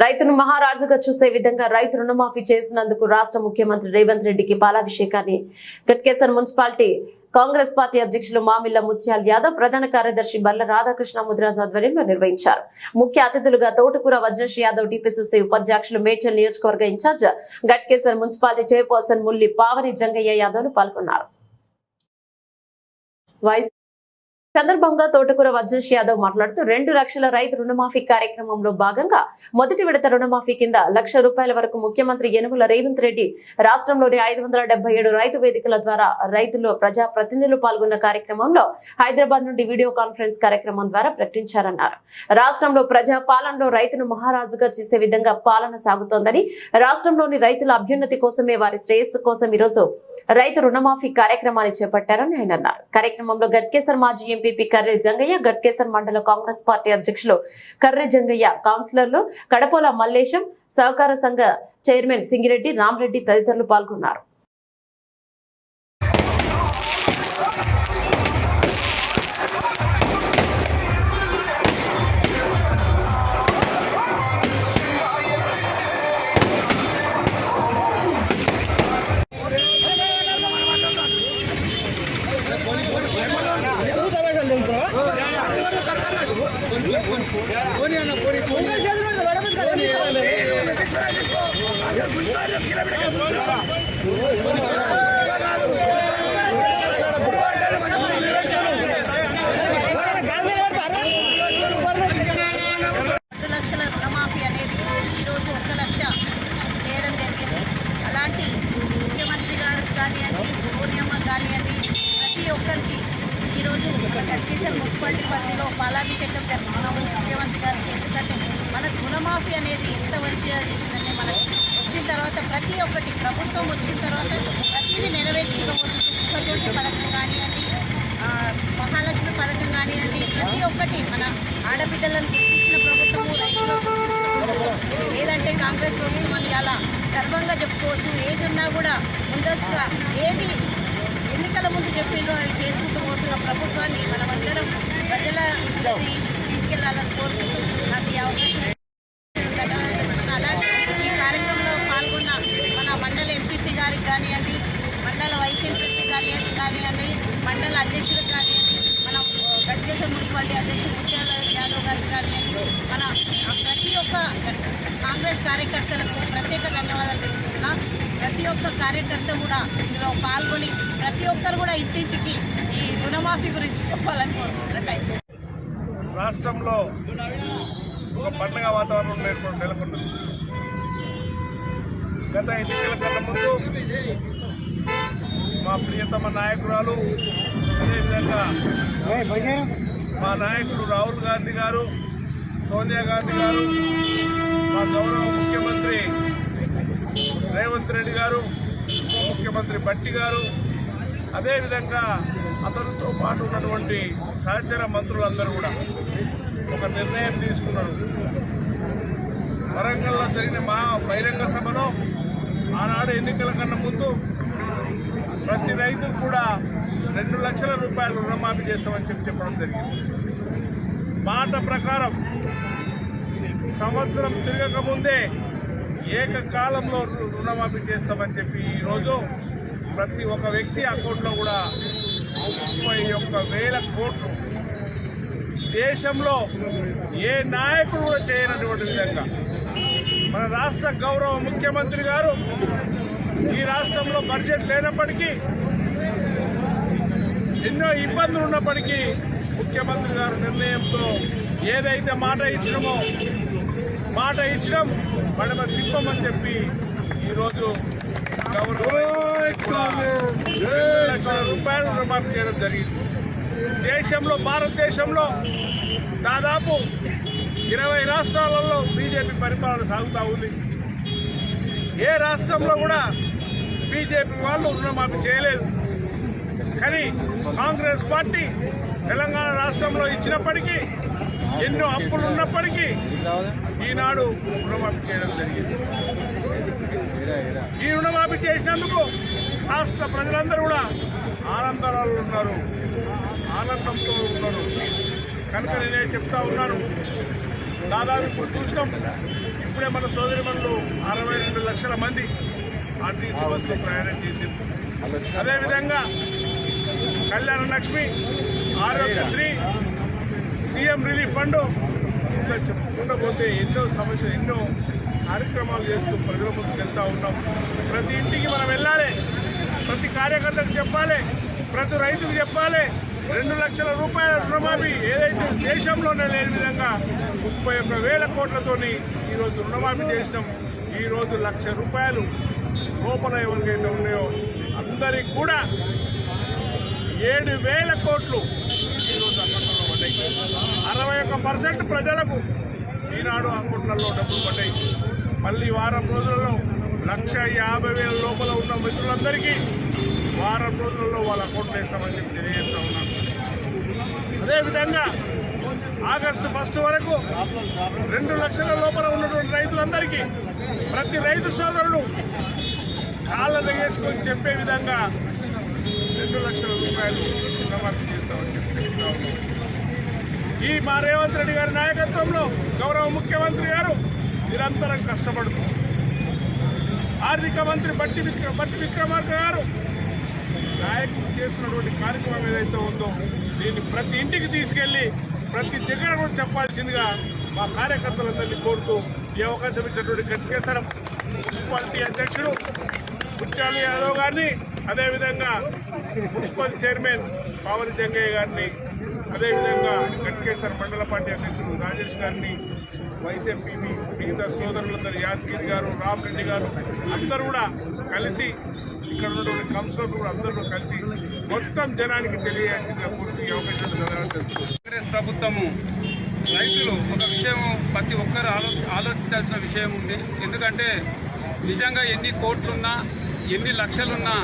రైతును మహారాజుగా చూసే విధంగా రైతు రుణమాఫీ చేసినందుకు రాష్ట్ర ముఖ్యమంత్రి రేవంత్ రెడ్డికి పాలాభిషేకాన్ని గట్కేసర్ మున్సిపాలిటీ కాంగ్రెస్ పార్టీ అధ్యక్షులు మామిళ్ల ముత్యాల్ యాదవ్, ప్రధాన కార్యదర్శి బల్ల రాధాకృష్ణ ముద్రాజ్ ఆధ్వర్యంలో నిర్వహించారు. ముఖ్య అతిథులుగా తోటకూర వజ్రేష్ యాదవ్, టీపీసీసీ ఉపాధ్యక్షులు మేడ్చల్ నియోజకవర్గ in charge Ghatkesar municipality chairperson Mulli Pavani Jangaiah యాదవ్లు పాల్గొన్నారు. సందర్భంగా తోటకూర వజ్రేష్ యాదవ్ మాట్లాడుతూ 2 లక్షల రైతు రుణమాఫీ కార్యక్రమంలో భాగంగా మొదటి విడత రుణమాఫీ కింద ₹1,00,000 వరకు ముఖ్యమంత్రి యనుమల రేవంత్ రెడ్డి రాష్ట్రంలోని 577 రైతు వేదికల ద్వారా రైతులు ప్రజా ప్రతినిధులు పాల్గొన్న కార్యక్రమంలో హైదరాబాద్ నుండి వీడియో కాన్ఫరెన్స్ కార్యక్రమం ద్వారా ప్రకటించారన్నారు. రాష్ట్రంలో ప్రజా పాలనలో రైతును మహారాజుగా చేసే విధంగా పాలన సాగుతోందని, రాష్ట్రంలోని రైతుల అభ్యున్నతి కోసమే వారి శ్రేయస్సు కోసం ఈరోజు రైతు రుణమాఫీ కార్యక్రమాన్ని చేపట్టారని ఆయన అన్నారు. కార్యక్రమంలో గట్కేసర్ మాజీ ఎంపీపీ కర్రె జంగయ్య, గట్కేసర్ మండల కాంగ్రెస్ పార్టీ అధ్యక్షులు కర్రె జంగయ్య, కౌన్సిలర్లు కడపోల మల్లేశం, సహకార సంఘ చైర్మన్ సింగిరెడ్డి, రామరెడ్డి తదితరులు పాల్గొన్నారు. గట్కేసర్ మున్సిపాలిటీ పరిధిలో పాలాభిషేకం జరుపుకున్నాము ముఖ్యమంత్రి గారికి. ఎందుకంటే మనకు రుణమాఫీ అనేది ఎంత మంచిగా చేసిందంటే, మనకు వచ్చిన తర్వాత ప్రతి ఒక్కటి ప్రభుత్వం వచ్చిన తర్వాత ప్రతిదీ నెరవేర్చుకుంటూ సుఖజ్యోతి పథకం కానివ్వండి, మహాలక్ష్మి పథకం కానివ్వండి, ప్రతి ఒక్కటి మన ఆడబిడ్డలను గుర్తించిన ప్రభుత్వము, రైతులు లేదంటే కాంగ్రెస్ ప్రభుత్వం అని అలా గర్వంగా చెప్పుకోవచ్చు. ఏది ఉన్నా కూడా ముందస్తుగా ఏది ఎన్నికల ముందు చెప్పిండ్రో అవి చేసుకుంటూ పోతున్న ప్రభుత్వాన్ని మనమందరం ప్రజల తీసుకెళ్లాలని కోరుకుంటూ నాకు ఈ అవకాశం. అలాగే ఈ కార్యక్రమంలో పాల్గొన్న మన మండల ఎంపీపీ గారికి కానివ్వండి, మండల వైస్ ఎంపీపీ కానివ్వండి, మండల అధ్యక్షులకు కానివ్వండి, మన గట్కేసర్ మున్సిపాలిటీ అధ్యక్షుడు ముత్యాల యాదవ్ గారికి కానివ్వండి, మన ప్రతి ఒక్క కాంగ్రెస్ కార్యకర్తలకు ప్రత్యేక ధన్యవాదాలు తెలుపుతున్నా. ప్రతి ఒక్క కార్యకర్త కూడా ఇందులో పాల్గొని ప్రతి ఒక్కరు కూడా ఇంటింటికి ఈ రుణమాఫీ గురించి చెప్పాలని కోరుకుంటున్నాను. రాష్ట్రంలో ఒక పండుగ వాతావరణం నెలకొన్నది. గత ఎన్నికల కన్నా ముందు మా ప్రియతమ నాయకురాలు, అదేవిధంగా మా నాయకుడు రాహుల్ గాంధీ గారు, సోనియా గాంధీ గారు, మా గౌరవ ముఖ్యమంత్రి రేవంత్ రెడ్డి గారు, ఉప ముఖ్యమంత్రి భట్టి గారు, అదేవిధంగా అతనితో పాటు ఉన్నటువంటి సహచర మంత్రులందరూ కూడా ఒక నిర్ణయం తీసుకున్నారు. వరంగల్లో జరిగిన మా బహిరంగ సభలో ఆనాడు ఎన్నికల కన్నా ముందు ప్రతి రైతుకు కూడా ₹2 లక్షల రుణమాఫీ చేస్తామని చెప్పడం జరిగింది. మాట ప్రకారం సంవత్సరం తిరగకముందే ఏకకాలంలో రుణమాఫీ చేస్తామని చెప్పి ఈరోజు ప్రతి ఒక్క వ్యక్తి అకౌంట్లో కూడా 31,000 కోట్లు దేశంలో ఏ నాయకుడు కూడా చేయనటువంటి విధంగా మన రాష్ట్ర గౌరవ ముఖ్యమంత్రి గారు ఈ రాష్ట్రంలో బడ్జెట్ లేనప్పటికీ, ఎన్నో ఇబ్బందులు ఉన్నప్పటికీ ముఖ్యమంత్రి గారు నిర్ణయంతో ఏదైతే మాట ఇచ్చడం మడమ తిప్పమని చెప్పి ఈరోజు ₹2,00,000 రుణమాఫీ చేయడం జరిగింది. దేశంలో, భారతదేశంలో దాదాపు 20 రాష్ట్రాలలో బీజేపీ పరిపాలన సాగుతూ ఉంది. ఏ రాష్ట్రంలో కూడా బీజేపీ వాళ్ళు రుణమాఫీ చేయలేదు. కానీ కాంగ్రెస్ పార్టీ తెలంగాణ రాష్ట్రంలో ఇచ్చినప్పటికీ, ఎన్నో అప్పులు ఉన్నప్పటికీ ఈనాడు రుణమాఫీ చేయడం జరిగింది. ఈ రుణమాఫీ చేసినందుకు రాష్ట్ర ప్రజలందరూ కూడా ఆనందాలు ఉన్నారు, ఆనందంతో ఉన్నారు. కనుక నేనే చెప్తా ఉన్నాను, దాదాపు ఇప్పుడు చూసినాం ఇప్పుడే మన సోదరిమణులు 62 లక్షల మంది ఆర్టీసీ బస్సులో ప్రయాణం చేసింది. అదేవిధంగా Kalyana Lakshmi, Aarogyasri, CM relief fund ఇంకా చెప్పుకుంటూ పోతే ఎన్నో సమస్యలు, ఎన్నో కార్యక్రమాలు చేస్తూ ప్రజల ముందుకు వెళ్తూ ఉన్నాం. ప్రతి ఇంటికి మనం వెళ్ళాలి, ప్రతి కార్యకర్తకు చెప్పాలి, ప్రతి రైతుకు చెప్పాలి. 2 లక్షల రూపాయల రుణమాఫీ ఏదైతే దేశంలోనే లేని విధంగా 31,000 కోట్లతోని ఈరోజు రుణమాఫీ చేసినాం. ఈరోజు 1 లక్ష రూపాయలు లోపల ఎవరికైతే ఉన్నాయో అందరికి కూడా 7,000 కోట్లు ఈరోజు అకౌంట్లలో పడ్డాయి. 61% ప్రజలకు ఈనాడు అకౌంట్లలో డబ్బులు పడ్డాయి. మళ్ళీ వారం రోజులలో 1,50,000 లోపల ఉన్న మిత్రులందరికీ వారం రోజులలో వాళ్ళ అకౌంట్లు వేస్తామని చెప్పి తెలియజేస్తా ఉన్నాను. అదేవిధంగా ఆగస్టు 1 వరకు 2 లక్షల లోపల ఉన్నటువంటి రైతులందరికీ ప్రతి రైతు సోదరుడు కాళ్ళ వేసుకొని చెప్పే విధంగా 2 లక్షల రూపాయలు రుణమాఫీ చేస్తామని చెప్పి చెప్తా ఉన్నాం. ఈ మా రేవంత్ రెడ్డి గారి నాయకత్వంలో గౌరవ ముఖ్యమంత్రి గారు నిరంతరం కష్టపడుతూ ఆర్థిక మంత్రి బట్టి విక్రమార్క గారు నాయకులు చేస్తున్నటువంటి కార్యక్రమం ఏదైతే ఉందో దీన్ని ప్రతి ఇంటికి తీసుకెళ్లి ప్రతి దగ్గర కూడా చెప్పాల్సిందిగా మా కార్యకర్తలందరినీ కోరుతూ ఈ అవకాశం ఇచ్చినటువంటి గట్కేశ్వరం మున్సిపాలిటీ అధ్యక్షుడు ముత్యాలు యాదవ్ గారిని, అదేవిధంగా మున్సిపల్ చైర్మన్ పావని జంగయ్య గారిని, అదేవిధంగా గట్కేశ్వరం మండల పార్టీ అధ్యక్షుడు రాజేష్ గారిని, వైఎస్ఎంపీని, మిగతా సోదరులందరూ యాదగిరి గారు, రామరెడ్డి గారు అందరూ కూడా కలిసి ఇక్కడ ఉన్నటువంటి కౌన్సిలర్లు కూడా అందరూ కలిసి మొత్తం జనానికి తెలియాల్సిందిగా పూర్తి అవకాశం కాంగ్రెస్ ప్రభుత్వము రైతులు ఒక విషయం ప్రతి ఒక్కరు ఆలోచించాల్సిన విషయం ఉంది. ఎందుకంటే నిజంగా ఎన్ని కోట్లున్నా ఎన్ని లక్షలున్నా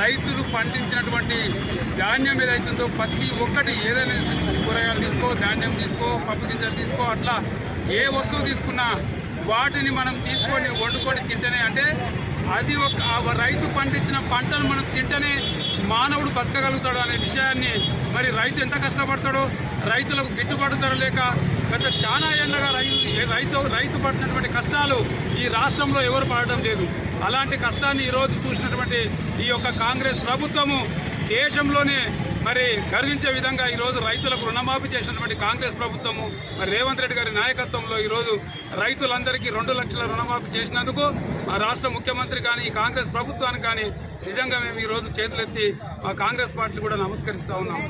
రైతులు పండించినటువంటి ధాన్యం ఏదైతుందో ప్రతి ఒక్కటి ఏదైనా కూరగాయలు తీసుకో, ధాన్యం తీసుకో, పప్పు గింజలు తీసుకో, అట్లా ఏ వస్తువు తీసుకున్నా వాటిని మనం తీసుకొని వండుకొని తింటేనే, అంటే అది ఒక రైతు పండించిన పంటను మనం తింటేనే మానవుడు బతకగలుగుతాడు అనే విషయాన్ని, మరి రైతు ఎంత కష్టపడతాడో, రైతులకు గిట్టుబాటు ధర లేక గత చాలా ఏళ్ళగా రైతు పడినటువంటి కష్టాలు ఈ రాష్ట్రంలో ఎవరు పడడం లేదు. అలాంటి కష్టాన్ని ఈరోజు చూసినటువంటి ఈ యొక్క కాంగ్రెస్ ప్రభుత్వము దేశంలోనే మరి గర్వించే విధంగా ఈరోజు రైతులకు రుణమాఫీ చేసినటువంటి కాంగ్రెస్ ప్రభుత్వము మరి రేవంత్ రెడ్డి గారి నాయకత్వంలో ఈరోజు రైతులందరికీ 2 లక్షల రుణమాఫీ చేసినందుకు మా రాష్ట్ర ముఖ్యమంత్రి కానీ ఈ కాంగ్రెస్ ప్రభుత్వానికి కానీ నిజంగా మేము ఈరోజు చేతులెత్తి మా కాంగ్రెస్ పార్టీ కూడా నమస్కరిస్తా ఉన్నాం.